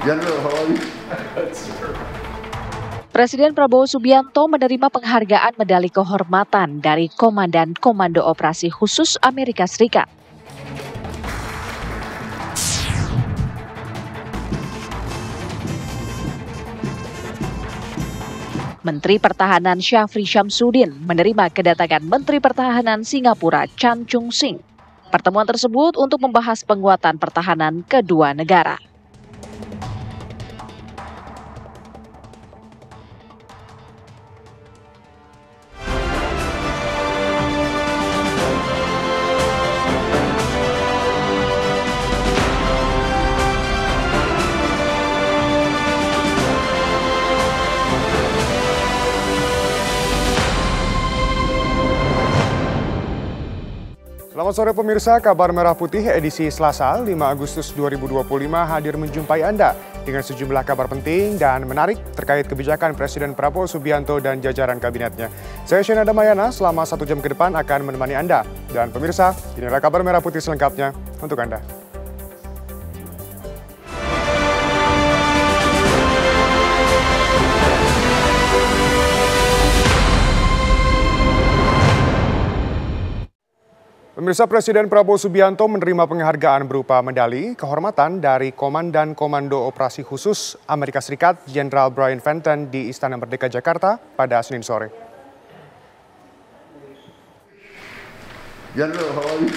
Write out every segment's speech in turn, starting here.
General, how are you? Presiden Prabowo Subianto menerima penghargaan medali kehormatan dari Komandan Komando Operasi Khusus Amerika Serikat. Menteri Pertahanan Syafri Syamsuddin menerima kedatangan Menteri Pertahanan Singapura Chan Chung Sing. Pertemuan tersebut untuk membahas penguatan pertahanan kedua negara. Selamat sore pemirsa, Kabar Merah Putih edisi Selasa 5 Agustus 2025 hadir menjumpai Anda dengan sejumlah kabar penting dan menarik terkait kebijakan Presiden Prabowo Subianto dan jajaran kabinetnya. Saya Shena Damayana selama 1 jam ke depan akan menemani Anda. Dan pemirsa, inilah Kabar Merah Putih selengkapnya untuk Anda. Pemirsa, Presiden Prabowo Subianto menerima penghargaan berupa medali kehormatan dari Komandan Komando Operasi Khusus Amerika Serikat Jenderal Brian Fenton di Istana Merdeka Jakarta pada Senin sore. General, how are you?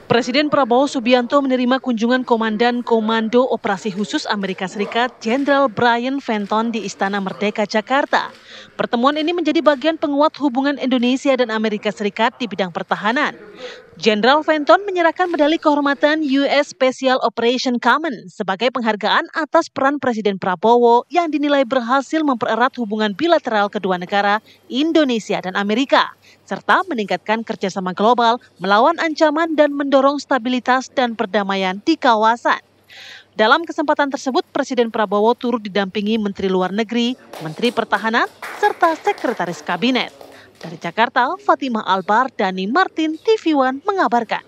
Presiden Prabowo Subianto menerima kunjungan Komandan Komando Operasi Khusus Amerika Serikat Jenderal Brian Fenton di Istana Merdeka Jakarta. Pertemuan ini menjadi bagian penguat hubungan Indonesia dan Amerika Serikat di bidang pertahanan. Jenderal Fenton menyerahkan medali kehormatan US Special Operation Command sebagai penghargaan atas peran Presiden Prabowo yang dinilai berhasil mempererat hubungan bilateral kedua negara, Indonesia dan Amerika, serta meningkatkan kerjasama global melawan ancaman dan mendorong stabilitas dan perdamaian di kawasan. Dalam kesempatan tersebut, Presiden Prabowo turut didampingi Menteri Luar Negeri, Menteri Pertahanan, serta Sekretaris Kabinet. Dari Jakarta, Fatimah Albar, Dani Martin, TV One mengabarkan.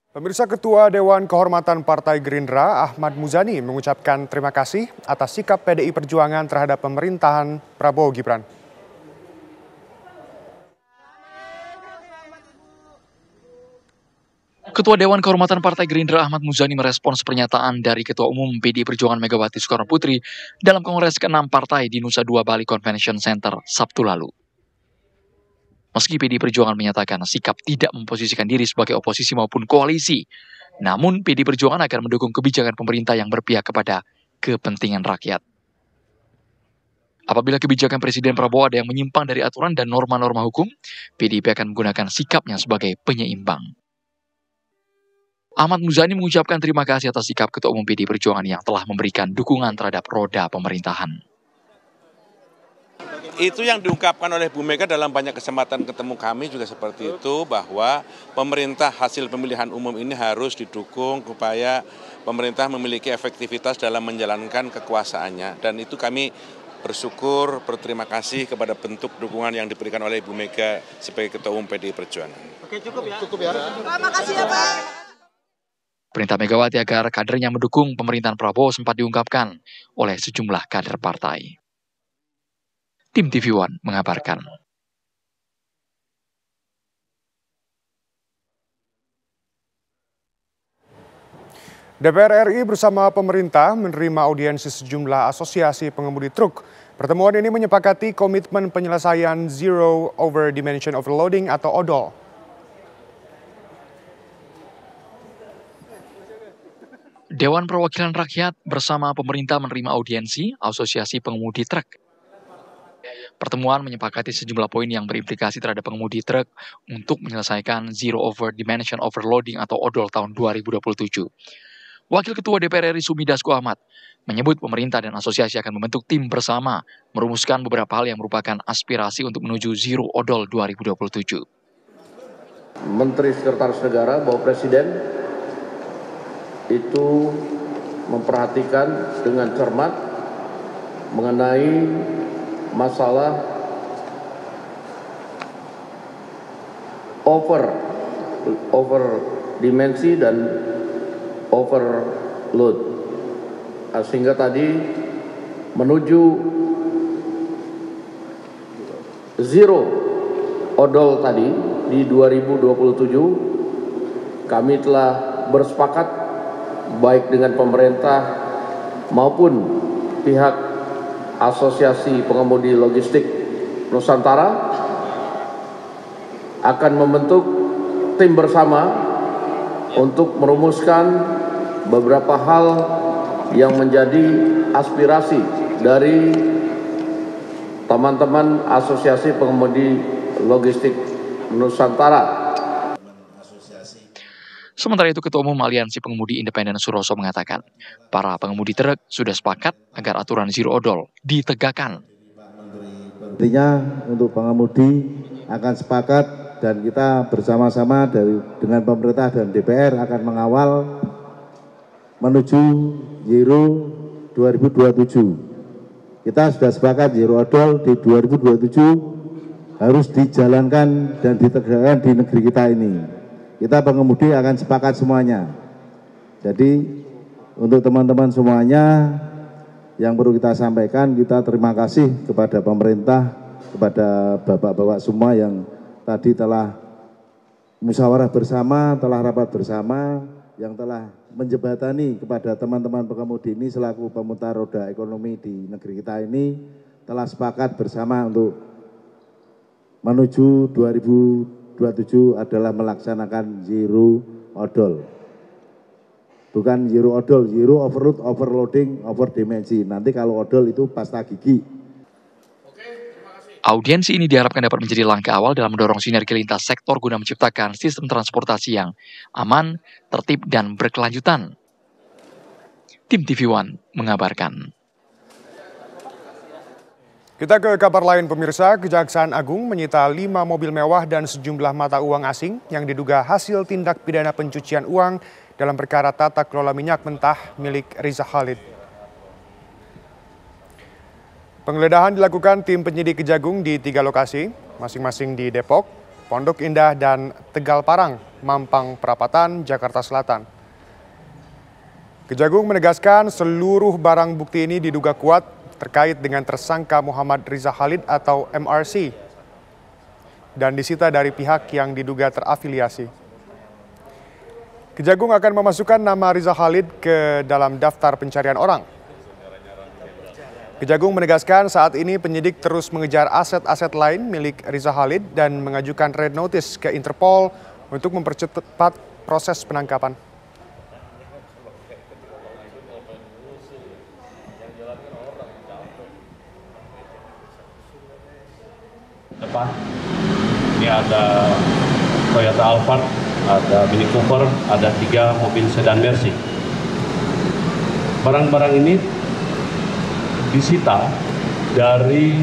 Pemirsa, Ketua Dewan Kehormatan Partai Gerindra Ahmad Muzani mengucapkan terima kasih atas sikap PDI Perjuangan terhadap pemerintahan Prabowo Gibran. Ketua Dewan Kehormatan Partai Gerindra Ahmad Muzani merespons pernyataan dari Ketua Umum PDI Perjuangan Megawati Soekarno Putri dalam Kongres ke-6 Partai di Nusa Dua Bali Convention Center Sabtu lalu. Meski PDI Perjuangan menyatakan sikap tidak memposisikan diri sebagai oposisi maupun koalisi, namun PDI Perjuangan akan mendukung kebijakan pemerintah yang berpihak kepada kepentingan rakyat. Apabila kebijakan Presiden Prabowo ada yang menyimpang dari aturan dan norma-norma hukum, PDIP akan menggunakan sikapnya sebagai penyeimbang. Ahmad Muzani mengucapkan terima kasih atas sikap Ketua Umum PDI Perjuangan yang telah memberikan dukungan terhadap roda pemerintahan. Itu yang diungkapkan oleh Bu Mega dalam banyak kesempatan ketemu kami juga seperti itu, bahwa pemerintah hasil pemilihan umum ini harus didukung supaya pemerintah memiliki efektivitas dalam menjalankan kekuasaannya. Dan itu kami bersyukur, berterima kasih kepada bentuk dukungan yang diberikan oleh Bu Mega sebagai Ketua Umum PDI Perjuangan. Oke, cukup ya. Terima kasih ya Pak. Perintah Megawati agar kadernya mendukung pemerintahan Prabowo sempat diungkapkan oleh sejumlah kader partai. Tim TV One mengabarkan. DPR RI bersama pemerintah menerima audiensi sejumlah asosiasi pengemudi truk. Pertemuan ini menyepakati komitmen penyelesaian Zero Over Dimension Overloading atau ODOL. Dewan Perwakilan Rakyat bersama pemerintah menerima audiensi Asosiasi Pengemudi Truk. Pertemuan menyepakati sejumlah poin yang berimplikasi terhadap pengemudi truk untuk menyelesaikan Zero Over Dimension Overloading atau ODOL tahun 2027. Wakil Ketua DPR RI Sumi Dasko Ahmad menyebut pemerintah dan asosiasi akan membentuk tim bersama merumuskan beberapa hal yang merupakan aspirasi untuk menuju Zero ODOL 2027. Menteri Sekretaris Negara bahwa Presiden itu memperhatikan dengan cermat mengenai masalah over overdimensi dan overload. Sehingga tadi menuju zero odol tadi di 2027 kami telah bersepakat baik dengan pemerintah maupun pihak Asosiasi Pengemudi Logistik Nusantara akan membentuk tim bersama untuk merumuskan beberapa hal yang menjadi aspirasi dari teman-teman Asosiasi Pengemudi Logistik Nusantara. Sementara itu, Ketua Umum Aliansi Pengemudi Independen Suroso mengatakan, para pengemudi truk sudah sepakat agar aturan zero odol ditegakkan. Intinya untuk pengemudi akan sepakat dan kita bersama-sama dengan pemerintah dan DPR akan mengawal menuju zero 2027. Kita sudah sepakat zero odol di 2027 harus dijalankan dan ditegakkan di negeri kita ini. Kita pengemudi akan sepakat semuanya. Jadi untuk teman-teman semuanya yang perlu kita sampaikan, kita terima kasih kepada pemerintah, kepada bapak-bapak semua yang tadi telah musyawarah bersama, telah rapat bersama, yang telah menjembatani kepada teman-teman pengemudi ini selaku pemutar roda ekonomi di negeri kita ini, telah sepakat bersama untuk menuju 2027 adalah melaksanakan zero odol. Bukan zero odol, zero overload, overloading, overdimensi. Nanti kalau odol itu pasta gigi. Audiensi ini diharapkan dapat menjadi langkah awal dalam mendorong sinergi lintas sektor guna menciptakan sistem transportasi yang aman, tertib, dan berkelanjutan. Tim TV One mengabarkan. Kita ke kabar lain pemirsa, Kejaksaan Agung menyita 5 mobil mewah dan sejumlah mata uang asing yang diduga hasil tindak pidana pencucian uang dalam perkara tata kelola minyak mentah milik Riza Khalid. Penggeledahan dilakukan tim penyidik Kejagung di 3 lokasi, masing-masing di Depok, Pondok Indah, dan Tegal Parang, Mampang Perapatan, Jakarta Selatan. Kejagung menegaskan seluruh barang bukti ini diduga kuat terkait dengan tersangka Muhammad Riza Khalid atau MRC dan disita dari pihak yang diduga terafiliasi. Kejagung akan memasukkan nama Riza Khalid ke dalam daftar pencarian orang. Kejagung menegaskan saat ini penyidik terus mengejar aset-aset lain milik Riza Khalid dan mengajukan red notice ke Interpol untuk mempercepat proses penangkapan. Depan ini ada Toyota Alphard, ada Mini Cooper, ada 3 mobil sedan Mercy. Barang-barang ini disita dari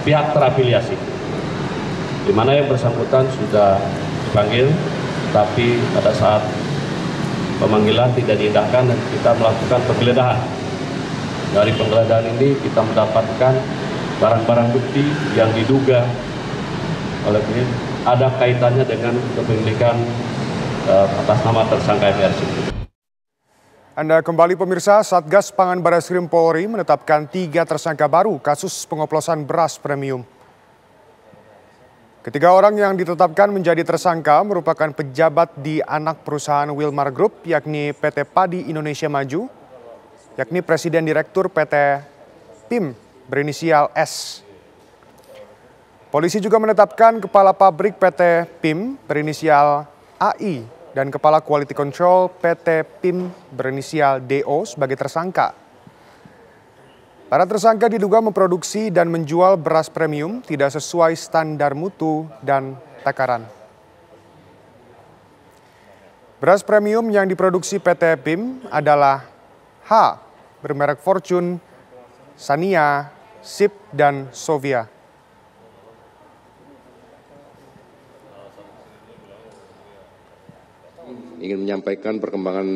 pihak terafiliasi, di mana yang bersangkutan sudah dipanggil, tapi pada saat pemanggilan tidak diindahkan dan kita melakukan penggeledahan. Dari penggeledahan ini kita mendapatkan barang-barang bukti yang diduga oleh penyidik ada kaitannya dengan kepemilikan atas nama tersangka MRC. Anda kembali pemirsa, Satgas Pangan Barreskrim Polri menetapkan 3 tersangka baru kasus pengoplosan beras premium. Ketiga orang yang ditetapkan menjadi tersangka merupakan pejabat di anak perusahaan Wilmar Group, yakni PT Padi Indonesia Maju, yakni Presiden Direktur PT PIM berinisial S. Polisi juga menetapkan kepala pabrik PT PIM berinisial AI dan kepala Quality Control PT PIM berinisial DO sebagai tersangka. Para tersangka diduga memproduksi dan menjual beras premium tidak sesuai standar mutu dan takaran. Beras premium yang diproduksi PT PIM adalah H bermerek Fortune, Sania, Sip, dan Sovia. Ingin menyampaikan perkembangan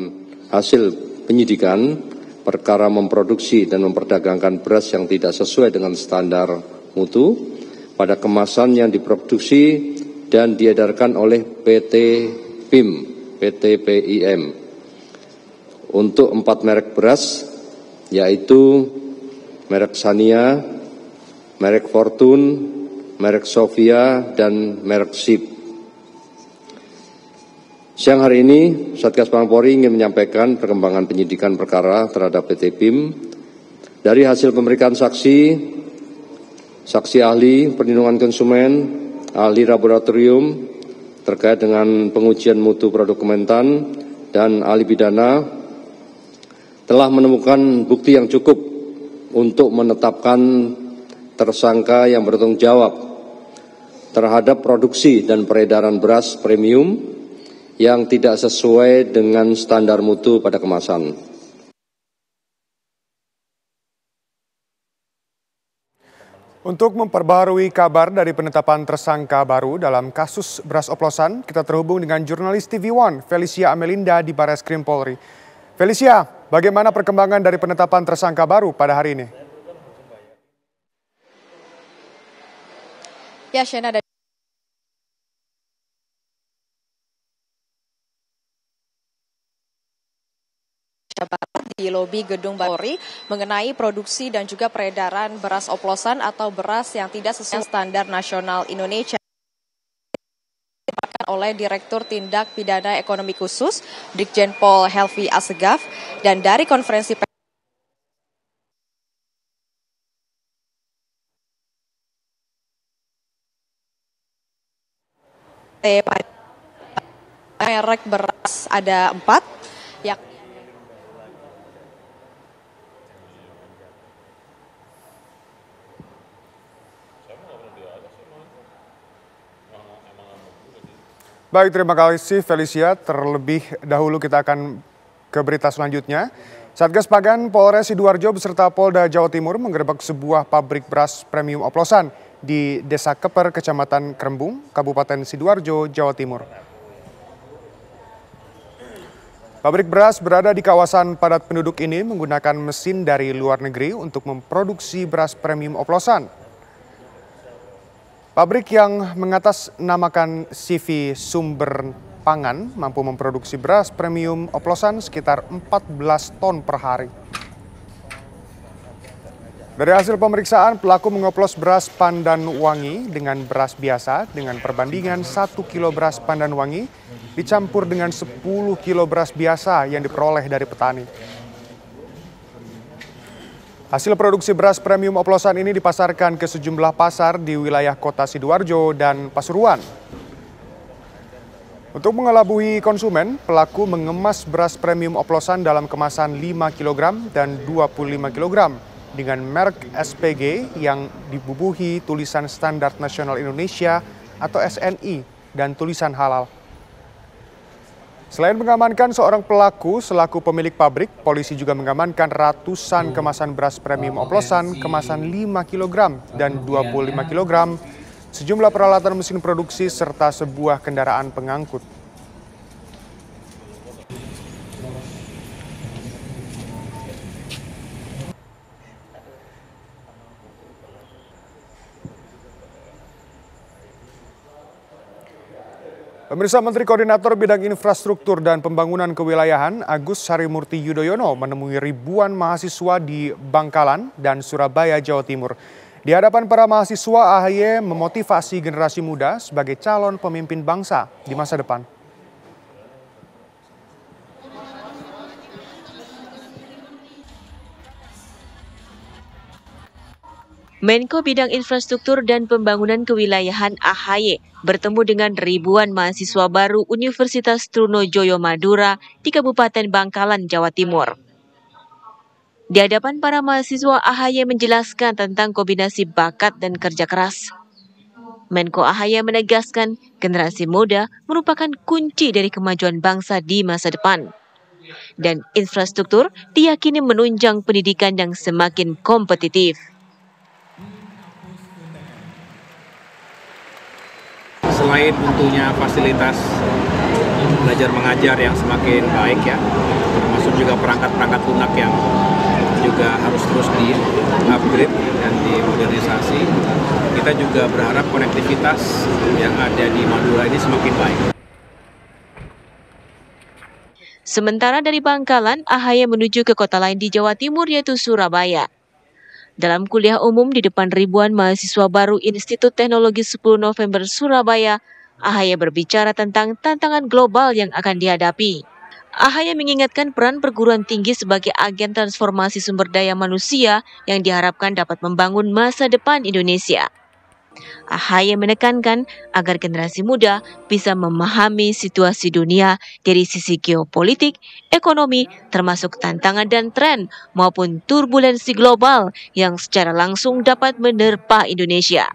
hasil penyidikan perkara memproduksi dan memperdagangkan beras yang tidak sesuai dengan standar mutu pada kemasan yang diproduksi dan diedarkan oleh PT PIM. Untuk 4 merek beras, yaitu merek Sania, merek Fortune, merek Sofia, dan merek Sip. Siang hari ini, Satgas Pangan Polri ingin menyampaikan perkembangan penyidikan perkara terhadap PT PIM. Dari hasil pemeriksaan saksi ahli perlindungan konsumen, ahli laboratorium terkait dengan pengujian mutu produk Kementan, dan ahli pidana telah menemukan bukti yang cukup untuk menetapkan tersangka yang bertanggung jawab terhadap produksi dan peredaran beras premium yang tidak sesuai dengan standar mutu pada kemasan. Untuk memperbaharui kabar dari penetapan tersangka baru dalam kasus beras oplosan, kita terhubung dengan jurnalis TV One, Felicia Amelinda di Barreskrim Polri. Felicia, bagaimana perkembangan dari penetapan tersangka baru pada hari ini? Ya, Shena, di lobi Gedung Polri mengenai produksi dan juga peredaran beras oplosan atau beras yang tidak sesuai standar nasional Indonesia oleh Direktur Tindak Pidana Ekonomi Khusus Brigjen Pol Helvi Assegaf, dan dari konferensi merek beras ada 4, yakni Baik, terima kasih Felicia. Terlebih dahulu kita akan ke berita selanjutnya. Satgas Pangan Polres Sidoarjo beserta Polda Jawa Timur menggerebek sebuah pabrik beras premium oplosan di Desa Keper, Kecamatan Krembung, Kabupaten Sidoarjo, Jawa Timur. Pabrik beras berada di kawasan padat penduduk ini menggunakan mesin dari luar negeri untuk memproduksi beras premium oplosan. Pabrik yang mengatasnamakan CV Sumber Pangan mampu memproduksi beras premium oplosan sekitar 14 ton per hari. Dari hasil pemeriksaan, pelaku mengoplos beras pandan wangi dengan beras biasa dengan perbandingan 1 kilo beras pandan wangi dicampur dengan 10 kilo beras biasa yang diperoleh dari petani. Hasil produksi beras premium oplosan ini dipasarkan ke sejumlah pasar di wilayah kota Sidoarjo dan Pasuruan. Untuk mengelabui konsumen, pelaku mengemas beras premium oplosan dalam kemasan 5 kg dan 25 kg dengan merek SPG yang dibubuhi tulisan Standar Nasional Indonesia atau SNI dan tulisan halal. Selain mengamankan seorang pelaku selaku pemilik pabrik, polisi juga mengamankan ratusan kemasan beras premium oplosan kemasan 5 kg dan 25 kg, sejumlah peralatan mesin produksi serta sebuah kendaraan pengangkut. Pemirsa, Menteri Koordinator Bidang Infrastruktur dan Pembangunan Kewilayahan Agus Harimurti Yudhoyono menemui ribuan mahasiswa di Bangkalan dan Surabaya, Jawa Timur. Di hadapan para mahasiswa, AHY memotivasi generasi muda sebagai calon pemimpin bangsa di masa depan. Menko Bidang Infrastruktur dan Pembangunan Kewilayahan AHY bertemu dengan ribuan mahasiswa baru Universitas Trunojoyo Madura di Kabupaten Bangkalan, Jawa Timur. Di hadapan para mahasiswa, AHY menjelaskan tentang kombinasi bakat dan kerja keras. Menko AHY menegaskan generasi muda merupakan kunci dari kemajuan bangsa di masa depan. Dan infrastruktur diyakini menunjang pendidikan yang semakin kompetitif. Selain tentunya fasilitas belajar mengajar yang semakin baik ya, termasuk juga perangkat-perangkat lunak yang juga harus terus di-upgrade dan dimodernisasi. Kita juga berharap konektivitas yang ada di Madura ini semakin baik. Sementara dari Bangkalan, AHY menuju ke kota lain di Jawa Timur yaitu Surabaya. Dalam kuliah umum di depan ribuan mahasiswa baru Institut Teknologi 10 November Surabaya, AHY berbicara tentang tantangan global yang akan dihadapi. AHY mengingatkan peran perguruan tinggi sebagai agen transformasi sumber daya manusia yang diharapkan dapat membangun masa depan Indonesia. AHY menekankan agar generasi muda bisa memahami situasi dunia dari sisi geopolitik, ekonomi, termasuk tantangan dan tren maupun turbulensi global yang secara langsung dapat menerpa Indonesia.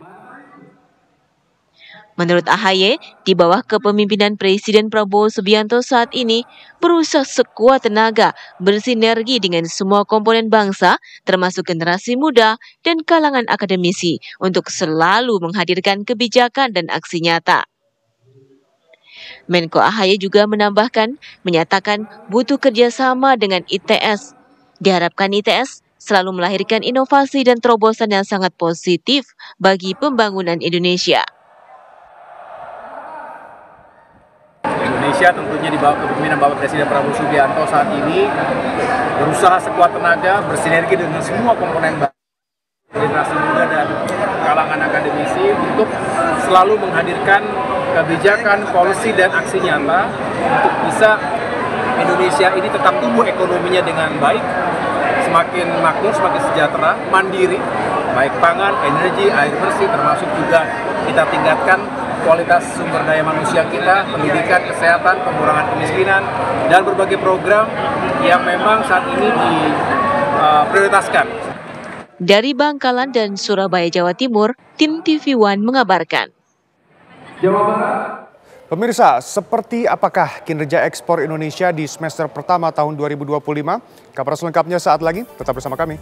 Menurut AHY, di bawah kepemimpinan Presiden Prabowo Subianto saat ini berusaha sekuat tenaga bersinergi dengan semua komponen bangsa, termasuk generasi muda dan kalangan akademisi untuk selalu menghadirkan kebijakan dan aksi nyata. Menko AHY juga menyatakan butuh kerjasama dengan ITS. Diharapkan ITS selalu melahirkan inovasi dan terobosan yang sangat positif bagi pembangunan Indonesia. Indonesia tentunya di bawah kepemimpinan Bapak Presiden Prabowo Subianto saat ini berusaha sekuat tenaga bersinergi dengan semua komponen bangsa, generasi muda dan kalangan akademisi untuk selalu menghadirkan kebijakan, polisi dan aksi nyata untuk bisa Indonesia ini tetap tumbuh ekonominya dengan baik, semakin makmur, semakin sejahtera, mandiri, baik pangan, energi, air bersih, termasuk juga kita tingkatkan kualitas sumber daya manusia kita, pendidikan, kesehatan, pengurangan kemiskinan, dan berbagai program yang memang saat ini diprioritaskan. Dari Bangkalan dan Surabaya, Jawa Timur, tim TV One mengabarkan. Jawa Barat. Pemirsa, seperti apakah kinerja ekspor Indonesia di semester pertama tahun 2025? Kabar selengkapnya saat lagi, tetap bersama kami.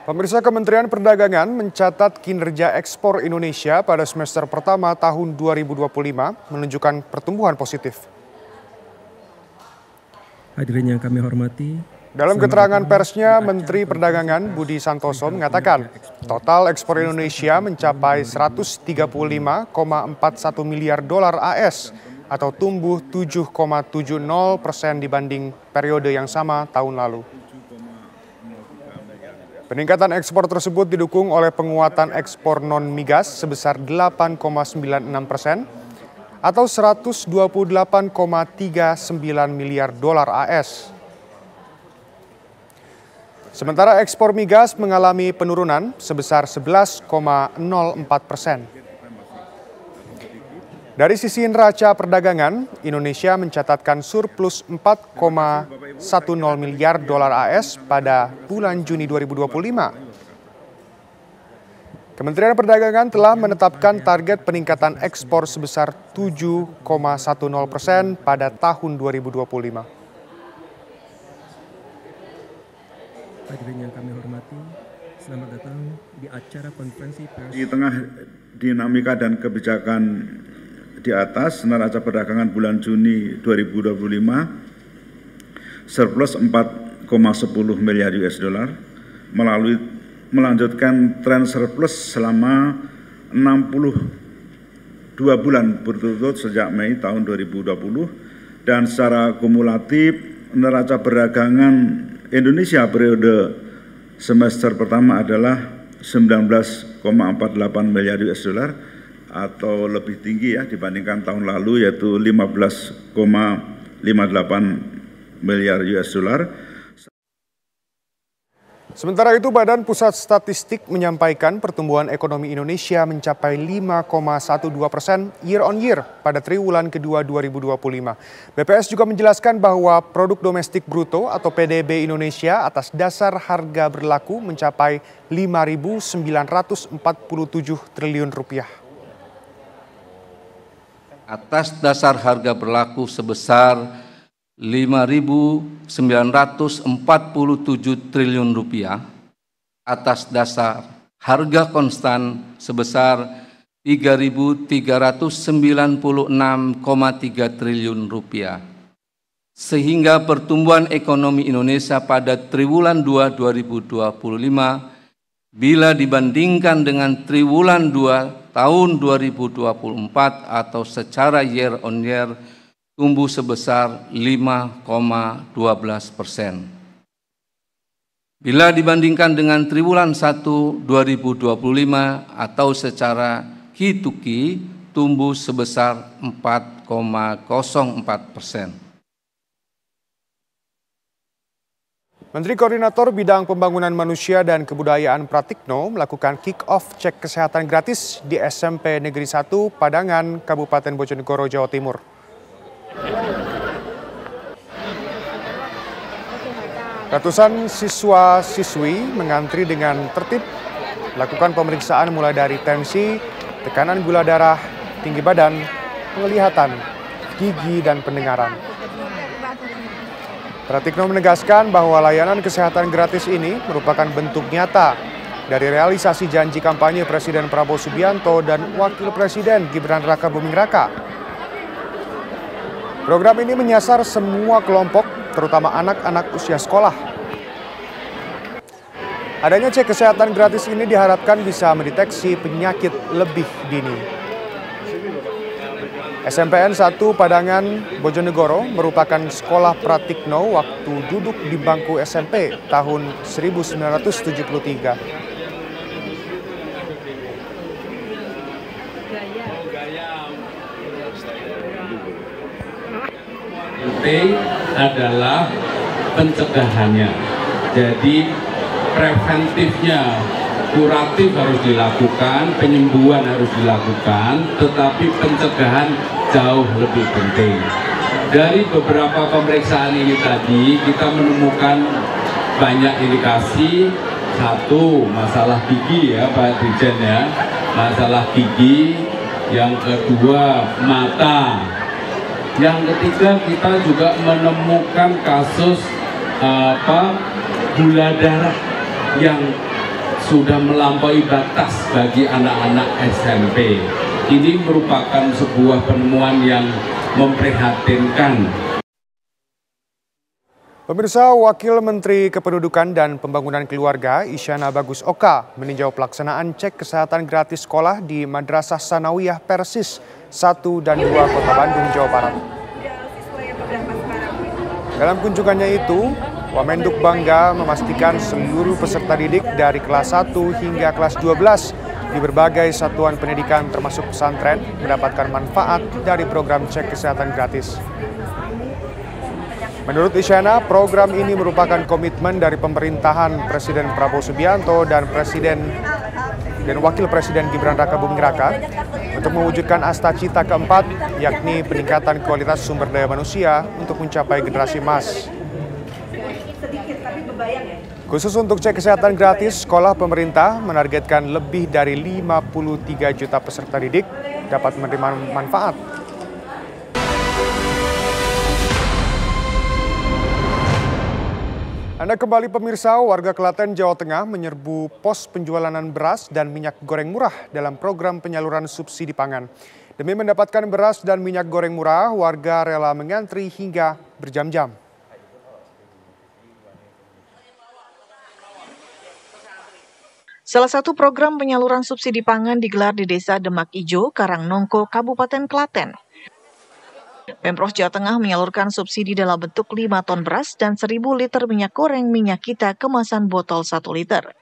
Pemirsa, Kementerian Perdagangan mencatat kinerja ekspor Indonesia pada semester pertama tahun 2025 menunjukkan pertumbuhan positif. Hadirin yang kami hormati. Dalam keterangan persnya, Menteri Perdagangan Budi Santoso mengatakan total ekspor Indonesia mencapai 135,41 miliar dolar AS atau tumbuh 7,70% dibanding periode yang sama tahun lalu. Peningkatan ekspor tersebut didukung oleh penguatan ekspor non-migas sebesar 8,96% atau 128,39 miliar dolar AS. Sementara ekspor migas mengalami penurunan sebesar 11,04%. Dari sisi neraca perdagangan, Indonesia mencatatkan surplus 4,10 miliar dolar AS pada bulan Juni 2025. Kementerian Perdagangan telah menetapkan target peningkatan ekspor sebesar 7,10% pada tahun 2025. Hadirin yang kami hormati, selamat datang di acara konferensi pers. Di tengah dinamika dan kebijakan di atas, neraca perdagangan bulan Juni 2025 surplus 4,10 miliar US dollar melanjutkan tren surplus selama 62 bulan berturut-turut sejak Mei tahun 2020 dan secara kumulatif neraca perdagangan Indonesia periode semester pertama adalah 19,48 miliar US dollar atau lebih tinggi ya dibandingkan tahun lalu yaitu 15,58 miliar US dollar. Sementara itu, Badan Pusat Statistik menyampaikan pertumbuhan ekonomi Indonesia mencapai 5,12% year on year pada triwulan kedua 2025. BPS juga menjelaskan bahwa produk domestik bruto atau PDB Indonesia atas dasar harga berlaku mencapai 5.947 triliun rupiah. Atas dasar harga berlaku sebesar 5.947 triliun rupiah, atas dasar harga konstan sebesar 3.396,3 triliun rupiah. sehingga pertumbuhan ekonomi Indonesia pada triwulan 2 2025 bila dibandingkan dengan triwulan 2 tahun 2024 atau secara year on year tumbuh sebesar 5,12%. Bila dibandingkan dengan triwulan 1 2025 atau secara Q2Q tumbuh sebesar 4,04%. Menteri Koordinator Bidang Pembangunan Manusia dan Kebudayaan Pratikno melakukan kick-off cek kesehatan gratis di SMP Negeri 1 Padangan, Kabupaten Bojonegoro, Jawa Timur. Ratusan siswa-siswi mengantri dengan tertib, lakukan pemeriksaan mulai dari tensi, tekanan gula darah, tinggi badan, penglihatan, gigi, dan pendengaran. Pratikno menegaskan bahwa layanan kesehatan gratis ini merupakan bentuk nyata dari realisasi janji kampanye Presiden Prabowo Subianto dan Wakil Presiden Gibran Raka Buming Raka. Program ini menyasar semua kelompok, terutama anak-anak usia sekolah. Adanya cek kesehatan gratis ini diharapkan bisa mendeteksi penyakit lebih dini. SMPN 1 Padangan, Bojonegoro merupakan sekolah Pratikno waktu duduk di bangku SMP tahun 1973. Penting adalah pencegahannya. Jadi preventifnya, kuratif harus dilakukan, penyembuhan harus dilakukan, tetapi pencegahan jauh lebih penting. Dari beberapa pemeriksaan ini tadi kita menemukan banyak indikasi. Satu, masalah gigi ya Pak Dirjen ya, masalah gigi. Yang kedua, mata. Yang ketiga, kita juga menemukan kasus gula darah yang sudah melampaui batas bagi anak-anak SMP. Ini merupakan sebuah penemuan yang memprihatinkan. Pemirsa, Wakil Menteri Kependudukan dan Pembangunan Keluarga Isyana Bagus Oka meninjau pelaksanaan cek kesehatan gratis sekolah di Madrasah Sanawiyah Persis 1 dan 2 Kota Bandung, Jawa Barat. Dalam kunjungannya itu, Wamenduk bangga memastikan seluruh peserta didik dari kelas 1 hingga kelas 12 di berbagai satuan pendidikan termasuk pesantren mendapatkan manfaat dari program cek kesehatan gratis. Menurut Isyana, program ini merupakan komitmen dari pemerintahan Presiden Prabowo Subianto dan Wakil Presiden Gibran Raka Buming Raka untuk mewujudkan asta-cita keempat, yakni peningkatan kualitas sumber daya manusia untuk mencapai generasi emas. Khusus untuk cek kesehatan gratis, sekolah pemerintah menargetkan lebih dari 53 juta peserta didik dapat menerima manfaat. Anda kembali pemirsa, warga Klaten, Jawa Tengah menyerbu pos penjualan beras dan minyak goreng murah dalam program penyaluran subsidi pangan. Demi mendapatkan beras dan minyak goreng murah, warga rela mengantri hingga berjam-jam. Salah satu program penyaluran subsidi pangan digelar di Desa Demak Ijo, Karangnongko, Kabupaten Klaten. Pemprov Jawa Tengah menyalurkan subsidi dalam bentuk 5 ton beras dan 1.000 liter minyak goreng minyak kita kemasan botol 1 liter.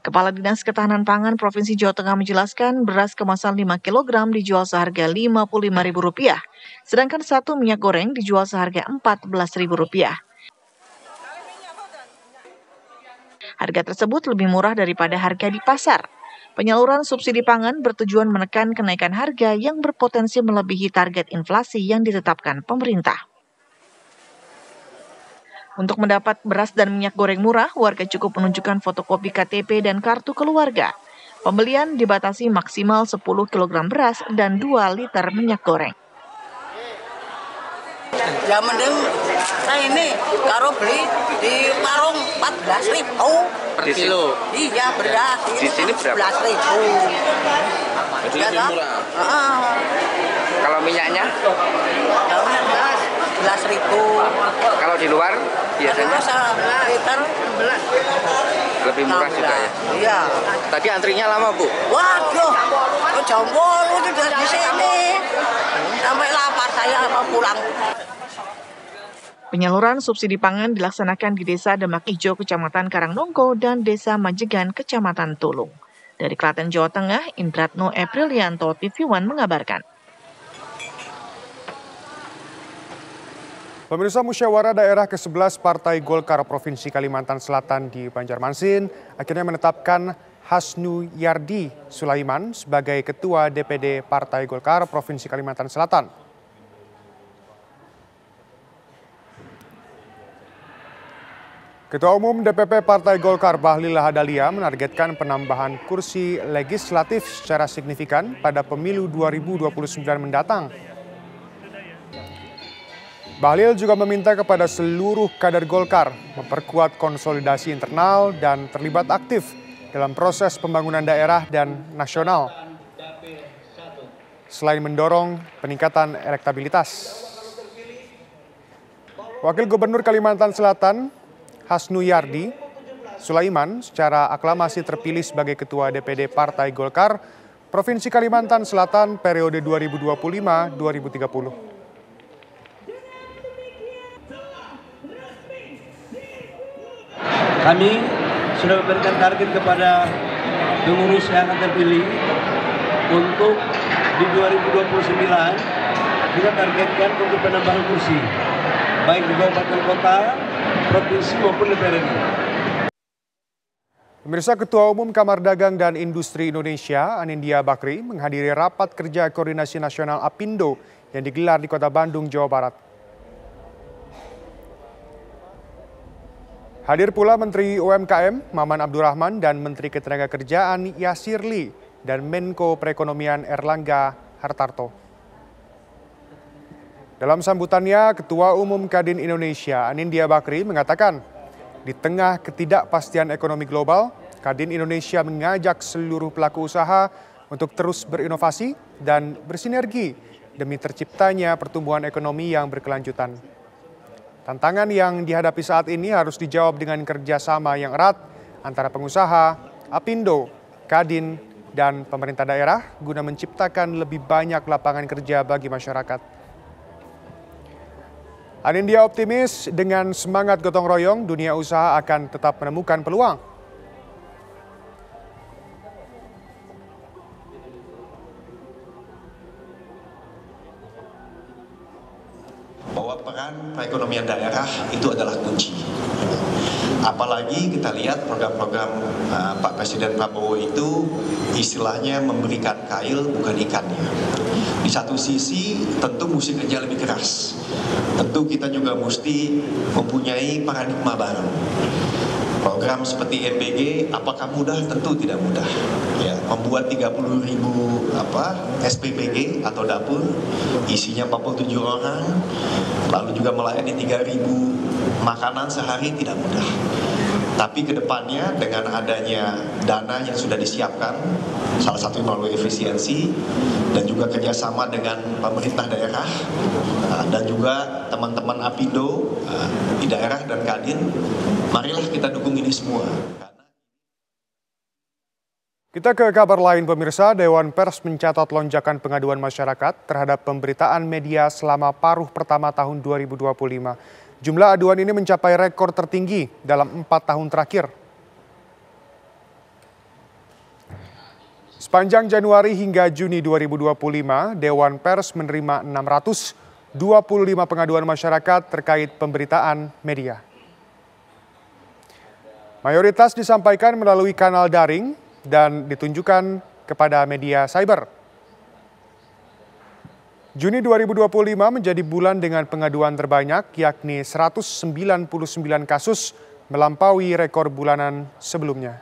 Kepala Dinas Ketahanan Pangan Provinsi Jawa Tengah menjelaskan beras kemasan 5 kg dijual seharga Rp55.000, sedangkan 1 minyak goreng dijual seharga Rp14.000. Harga tersebut lebih murah daripada harga di pasar. Penyaluran subsidi pangan bertujuan menekan kenaikan harga yang berpotensi melebihi target inflasi yang ditetapkan pemerintah. Untuk mendapat beras dan minyak goreng murah, warga cukup menunjukkan fotokopi KTP dan kartu keluarga. Pembelian dibatasi maksimal 10 kg beras dan 2 liter minyak goreng. Ya mending saya ini kalau beli di warung 14.000 per kilo. Iya beras. Di sini berapa? 11.000. Itu lebih murah. Kalau minyaknya? Kalau minyak 14.000. Kalau di luar biasanya sekitar 11. lebih murah juga ya? Iya. Tadi antrinya lama, Bu? Waduh, jombol itu di sini. Sampai lapar saya mau pulang. Penyaluran subsidi pangan dilaksanakan di Desa Demak Ijo, Kecamatan Karangnongko, dan Desa Majegan, Kecamatan Tulung. Dari Klaten, Jawa Tengah, Indratno Aprilianto, TV One mengabarkan. Pemirsa, musyawarah daerah ke-11 Partai Golkar Provinsi Kalimantan Selatan di Banjarmasin akhirnya menetapkan Hasnu Yardi Sulaiman sebagai Ketua DPD Partai Golkar Provinsi Kalimantan Selatan. Ketua Umum DPP Partai Golkar Bahlil Lahadalia menargetkan penambahan kursi legislatif secara signifikan pada pemilu 2029 mendatang. Bahlil juga meminta kepada seluruh kader Golkar memperkuat konsolidasi internal dan terlibat aktif dalam proses pembangunan daerah dan nasional, selain mendorong peningkatan elektabilitas. Wakil Gubernur Kalimantan Selatan Hasnu Yardi Sulaiman secara aklamasi terpilih sebagai Ketua DPD Partai Golkar Provinsi Kalimantan Selatan periode 2025-2030. Kami sudah memberikan target kepada pengurus yang akan terpilih untuk di 2029 kita targetkan untuk penambahan kursi baik di kabupaten kota, provinsi maupun DPRD. Pemirsa, Ketua Umum Kamar Dagang dan Industri Indonesia Anindya Bakri menghadiri rapat kerja koordinasi nasional APindo yang digelar di Kota Bandung, Jawa Barat. Hadir pula Menteri UMKM Maman Abdurrahman dan Menteri Ketenagakerjaan Yasir Lee dan Menko Perekonomian Erlangga Hartarto. Dalam sambutannya, Ketua Umum Kadin Indonesia Anindya Bakri mengatakan, di tengah ketidakpastian ekonomi global, Kadin Indonesia mengajak seluruh pelaku usaha untuk terus berinovasi dan bersinergi demi terciptanya pertumbuhan ekonomi yang berkelanjutan. Tantangan yang dihadapi saat ini harus dijawab dengan kerjasama yang erat antara pengusaha, APindo, Kadin, dan pemerintah daerah guna menciptakan lebih banyak lapangan kerja bagi masyarakat. Anindya optimis dengan semangat gotong royong, dunia usaha akan tetap menemukan peluang. Bahwa peran perekonomian daerah itu adalah kunci. Apalagi kita lihat program-program Pak Presiden Prabowo itu istilahnya memberikan kail bukan ikannya. Di satu sisi tentu mesti kerja lebih keras. Tentu kita juga mesti mempunyai paradigma baru. Program seperti MBG apakah mudah? Tentu tidak mudah. Ya, membuat 30.000 SPBG atau dapur, isinya 47 orang, lalu juga melayani 3.000 makanan sehari tidak mudah. Tapi kedepannya dengan adanya dana yang sudah disiapkan, salah satu melalui efisiensi dan juga kerjasama dengan pemerintah daerah dan juga teman-teman APindo di daerah dan Kadin, marilah kita dukung ini semua. Kita ke kabar lain, pemirsa. Dewan Pers mencatat lonjakan pengaduan masyarakat terhadap pemberitaan media selama paruh pertama tahun 2025. Jumlah aduan ini mencapai rekor tertinggi dalam 4 tahun terakhir. Sepanjang Januari hingga Juni 2025, Dewan Pers menerima 625 pengaduan masyarakat terkait pemberitaan media. Mayoritas disampaikan melalui kanal daring dan ditunjukkan kepada media cyber. Juni 2025 menjadi bulan dengan pengaduan terbanyak, yakni 199 kasus melampaui rekor bulanan sebelumnya.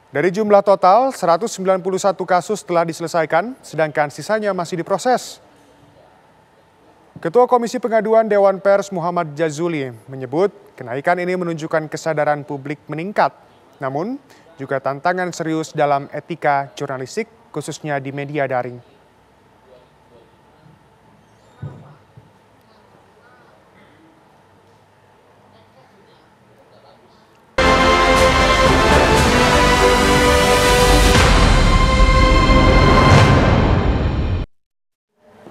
Dari jumlah total, 191 kasus telah diselesaikan, sedangkan sisanya masih diproses. Ketua Komisi Pengaduan Dewan Pers Muhammad Jazuli menyebut kenaikan ini menunjukkan kesadaran publik meningkat, namun juga tantangan serius dalam etika jurnalistik, khususnya di media daring.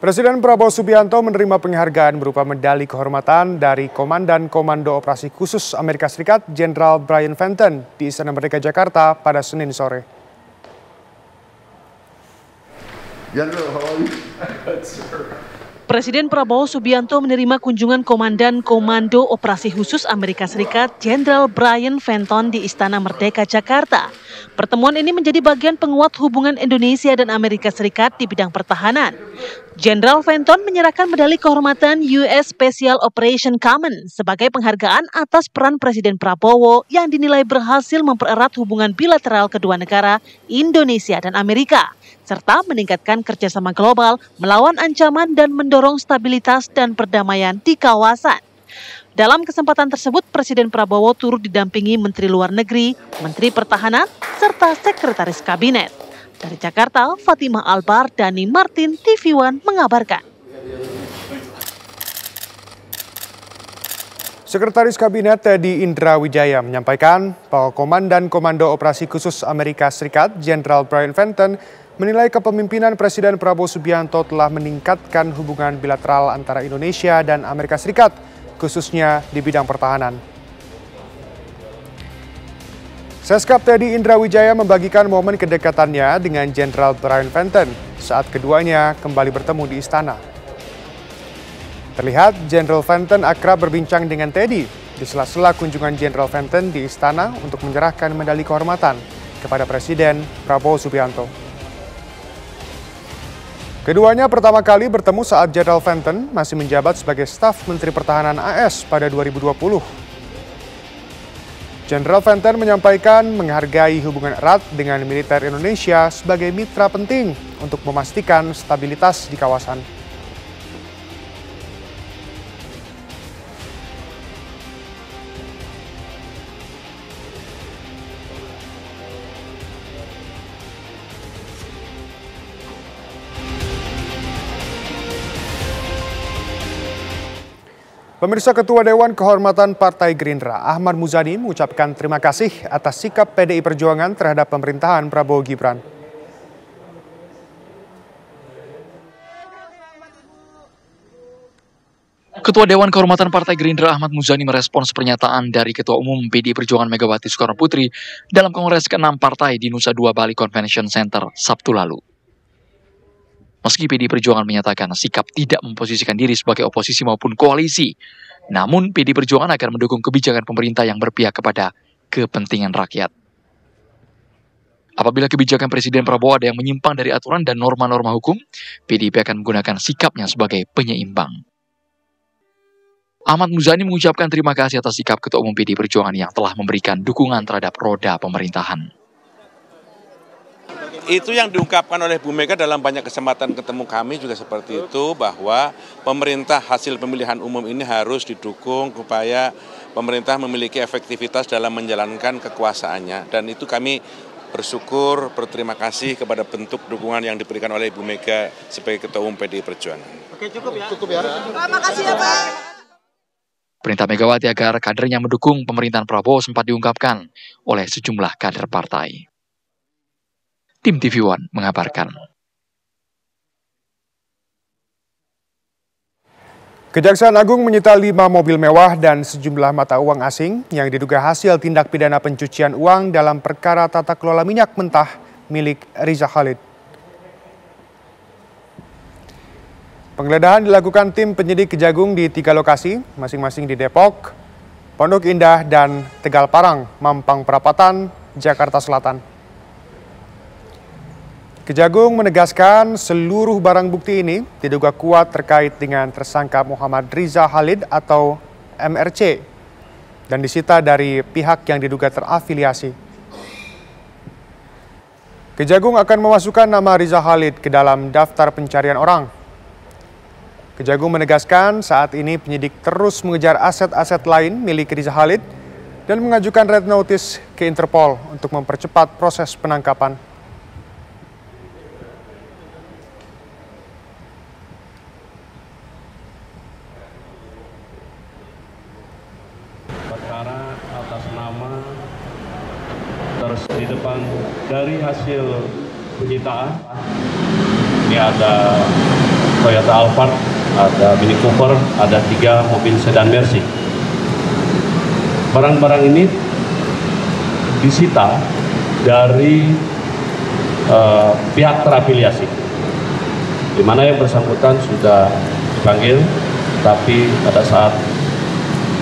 Presiden Prabowo Subianto menerima penghargaan berupa medali kehormatan dari Komandan Komando Operasi Khusus Amerika Serikat Jenderal Brian Fenton di Istana Merdeka Jakarta pada Senin sore. Presiden Prabowo Subianto menerima kunjungan Komandan Komando Operasi Khusus Amerika Serikat Jenderal Brian Fenton di Istana Merdeka Jakarta. Pertemuan ini menjadi bagian penguat hubungan Indonesia dan Amerika Serikat di bidang pertahanan. Jenderal Fenton menyerahkan medali kehormatan US Special Operation Command sebagai penghargaan atas peran Presiden Prabowo yang dinilai berhasil mempererat hubungan bilateral kedua negara, Indonesia dan Amerika, serta meningkatkan kerjasama global melawan ancaman dan mendorong stabilitas dan perdamaian di kawasan. Dalam kesempatan tersebut, Presiden Prabowo turut didampingi Menteri Luar Negeri, Menteri Pertahanan, serta Sekretaris Kabinet. Dari Jakarta, Fatimah Albar, Dani Martin, TV One mengabarkan. Sekretaris Kabinet Teddy Indra Wijaya menyampaikan bahwa Komandan Komando Operasi Khusus Amerika Serikat Jenderal Brian Fenton menilai kepemimpinan Presiden Prabowo Subianto telah meningkatkan hubungan bilateral antara Indonesia dan Amerika Serikat, khususnya di bidang pertahanan. Seskap Teddy Indra Wijaya membagikan momen kedekatannya dengan Jenderal Brian Fenton saat keduanya kembali bertemu di istana. Terlihat Jenderal Fenton akrab berbincang dengan Teddy di sela-sela kunjungan Jenderal Fenton di istana untuk menyerahkan medali kehormatan kepada Presiden Prabowo Subianto. Keduanya pertama kali bertemu saat Jenderal Fenton masih menjabat sebagai staf Menteri Pertahanan AS pada 2020. Jenderal Fenton menyampaikan menghargai hubungan erat dengan militer Indonesia sebagai mitra penting untuk memastikan stabilitas di kawasan. Pemirsa, Ketua Dewan Kehormatan Partai Gerindra Ahmad Muzani mengucapkan terima kasih atas sikap PDI Perjuangan terhadap pemerintahan Prabowo Gibran. Ketua Dewan Kehormatan Partai Gerindra Ahmad Muzani merespons pernyataan dari Ketua Umum PDI Perjuangan Megawati Soekarno Putri dalam Kongres ke-6 Partai di Nusa Dua Bali Convention Center Sabtu lalu. Meski PDI Perjuangan menyatakan sikap tidak memposisikan diri sebagai oposisi maupun koalisi, namun PDI Perjuangan akan mendukung kebijakan pemerintah yang berpihak kepada kepentingan rakyat. Apabila kebijakan Presiden Prabowo ada yang menyimpang dari aturan dan norma-norma hukum, PDIP akan menggunakan sikapnya sebagai penyeimbang. Ahmad Muzani mengucapkan terima kasih atas sikap Ketua Umum PDI Perjuangan yang telah memberikan dukungan terhadap roda pemerintahan. Itu yang diungkapkan oleh Bu Mega dalam banyak kesempatan ketemu kami juga seperti itu, bahwa pemerintah hasil pemilihan umum ini harus didukung supaya pemerintah memiliki efektivitas dalam menjalankan kekuasaannya. Dan itu kami bersyukur, berterima kasih kepada bentuk dukungan yang diberikan oleh Bu Mega sebagai Ketua Umum PDI Perjuangan. Oke, cukup ya. Cukup ya. Terima kasih ya, Pak. Perintah Megawati agar kadernya mendukung pemerintahan Prabowo sempat diungkapkan oleh sejumlah kader partai. Tim TV One mengabarkan. Kejaksaan Agung menyita 5 mobil mewah dan sejumlah mata uang asing yang diduga hasil tindak pidana pencucian uang dalam perkara tata kelola minyak mentah milik Riza Khalid. Penggeledahan dilakukan tim penyidik Kejagung di 3 lokasi, masing-masing di Depok, Pondok Indah, dan Tegal Parang, Mampang Perapatan, Jakarta Selatan. Kejagung menegaskan seluruh barang bukti ini diduga kuat terkait dengan tersangka Muhammad Riza Khalid atau MRC dan disita dari pihak yang diduga terafiliasi. Kejagung akan memasukkan nama Riza Khalid ke dalam daftar pencarian orang. Kejagung menegaskan saat ini penyidik terus mengejar aset-aset lain milik Riza Khalid dan mengajukan red notice ke Interpol untuk mempercepat proses penangkapan. Perkara atas nama di depan dari hasil penyitaan ini ada Toyota Alphard, ada Mini Cooper, ada 3 mobil sedan Mercy. Barang-barang ini disita dari pihak terafiliasi, di mana yang bersangkutan sudah dipanggil, tapi pada saat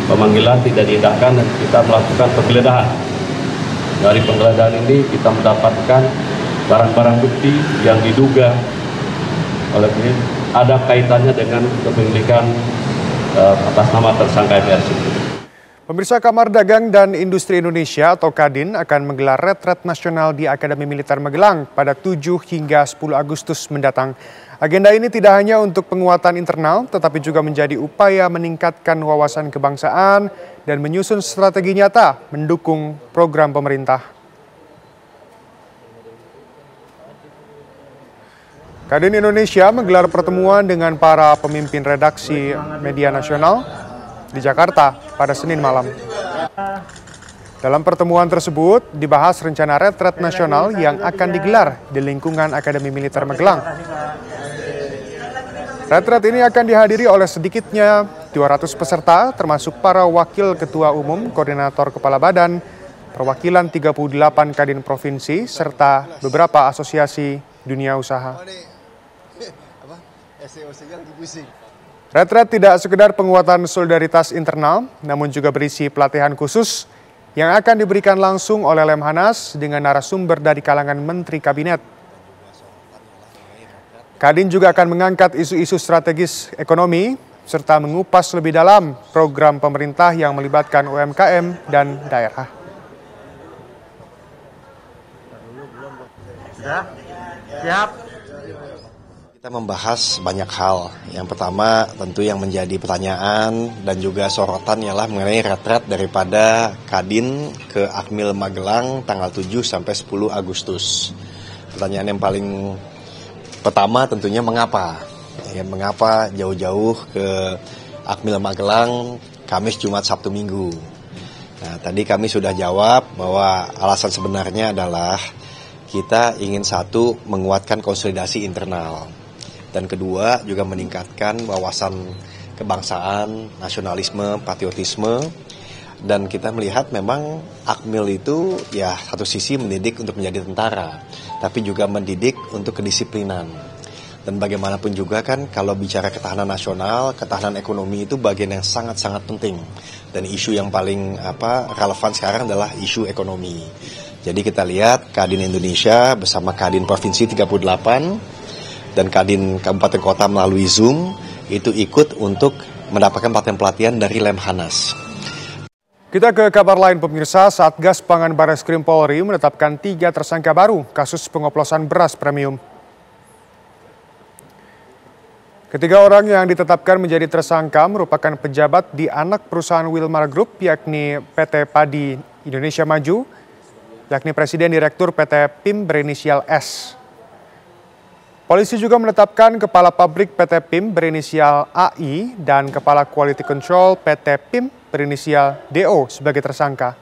pemanggilan tidak diindahkan dan kita melakukan penggeledahan. Dari penggeledahan ini kita mendapatkan barang-barang bukti yang diduga oleh ini ada kaitannya dengan kepemilikan atas nama tersangka MRC. Pemirsa, Kamar Dagang dan Industri Indonesia atau Kadin akan menggelar retret nasional di Akademi Militer Magelang pada 7 hingga 10 Agustus mendatang. Agenda ini tidak hanya untuk penguatan internal, tetapi juga menjadi upaya meningkatkan wawasan kebangsaan dan menyusun strategi nyata mendukung program pemerintah. Kadin Indonesia menggelar pertemuan dengan para pemimpin redaksi media nasional di Jakarta pada Senin malam. Dalam pertemuan tersebut dibahas rencana retret nasional yang akan digelar di lingkungan Akademi Militer Magelang. Retret ini akan dihadiri oleh sedikitnya 200 peserta termasuk para wakil ketua umum, koordinator kepala badan, perwakilan 38 Kadin provinsi serta beberapa asosiasi dunia usaha. Retret tidak sekedar penguatan solidaritas internal, namun juga berisi pelatihan khusus yang akan diberikan langsung oleh Lemhanas dengan narasumber dari kalangan Menteri Kabinet. Kadin juga akan mengangkat isu-isu strategis ekonomi, serta mengupas lebih dalam program pemerintah yang melibatkan UMKM dan daerah. Siap. Kita membahas banyak hal. Yang pertama tentu yang menjadi pertanyaan dan juga sorotan ialah mengenai retret daripada Kadin ke Akmil Magelang tanggal 7 sampai 10 Agustus. Pertanyaan yang paling pertama tentunya mengapa? Ya, mengapa jauh-jauh ke Akmil Magelang Kamis, Jumat, Sabtu, Minggu? Nah, tadi kami sudah jawab bahwa alasan sebenarnya adalah kita ingin satu, menguatkan konsolidasi internal. Dan kedua, juga meningkatkan wawasan kebangsaan, nasionalisme, patriotisme. Dan kita melihat memang Akmil itu ya satu sisi mendidik untuk menjadi tentara, tapi juga mendidik untuk kedisiplinan. Dan bagaimanapun juga kan kalau bicara ketahanan nasional, ketahanan ekonomi itu bagian yang sangat-sangat penting. Dan isu yang paling relevan sekarang adalah isu ekonomi. Jadi kita lihat Kadin Indonesia bersama Kadin Provinsi 38 dan Kadin Kabupaten Kota melalui Zoom itu ikut untuk mendapatkan pelatihan dari Lemhanas. Kita ke kabar lain pemirsa, Satgas Pangan Bareskrim Polri menetapkan 3 tersangka baru kasus pengoplosan beras premium. Ketiga orang yang ditetapkan menjadi tersangka merupakan pejabat di anak perusahaan Wilmar Group yakni PT Padi Indonesia Maju, yakni Presiden Direktur PT PIM berinisial S. Polisi juga menetapkan Kepala Pabrik PT PIM berinisial AI dan Kepala Quality Control PT PIM berinisial DO sebagai tersangka.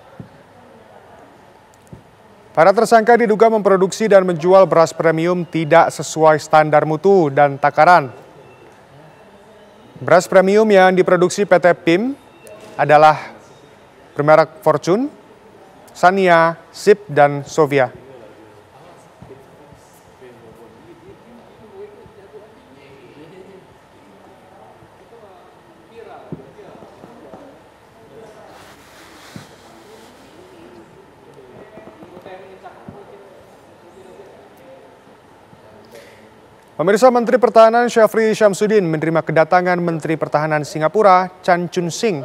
Para tersangka diduga memproduksi dan menjual beras premium tidak sesuai standar mutu dan takaran. Beras premium yang diproduksi PT PIM adalah bermerek Fortune, Sania, Sip, dan Sovia. Pemirsa, Menteri Pertahanan Syafri Syamsuddin menerima kedatangan Menteri Pertahanan Singapura Chan Chun Sing.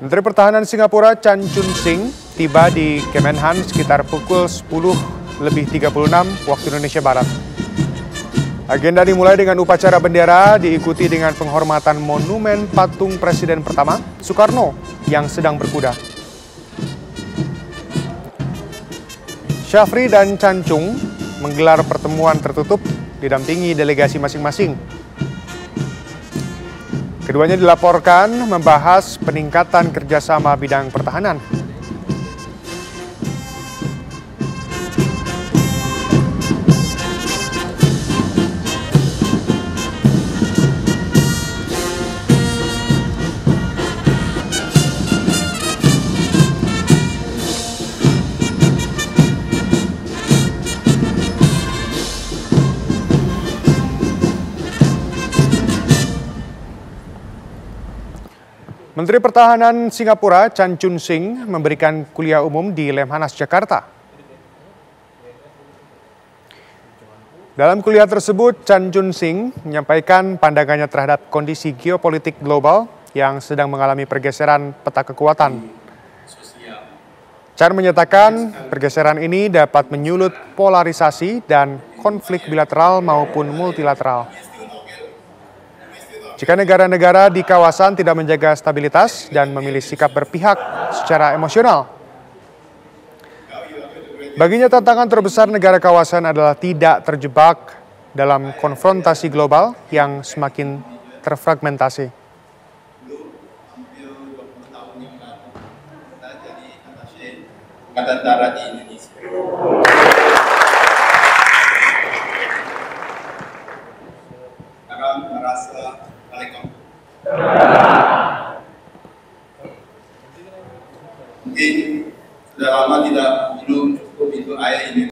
Menteri Pertahanan Singapura Chan Chun Sing tiba di Kemenhan sekitar pukul 10:36 waktu Indonesia Barat. Agenda dimulai dengan upacara bendera diikuti dengan penghormatan monumen patung Presiden pertama Soekarno yang sedang berkuda. Syafri dan Chan Chung menggelar pertemuan tertutup didampingi delegasi masing-masing. Keduanya dilaporkan membahas peningkatan kerjasama bidang pertahanan. Menteri Pertahanan Singapura Chan Chun Sing memberikan kuliah umum di Lemhanas, Jakarta. Dalam kuliah tersebut, Chan Chun Sing menyampaikan pandangannya terhadap kondisi geopolitik global yang sedang mengalami pergeseran peta kekuatan. Chan menyatakan pergeseran ini dapat menyulut polarisasi dan konflik bilateral maupun multilateral. Jika negara-negara di kawasan tidak menjaga stabilitas dan memilih sikap berpihak secara emosional. Baginya tantangan terbesar negara kawasan adalah tidak terjebak dalam konfrontasi global yang semakin terfragmentasi. Angkatan Darat di Indonesia. Akan merasa mungkin sudah lama tidak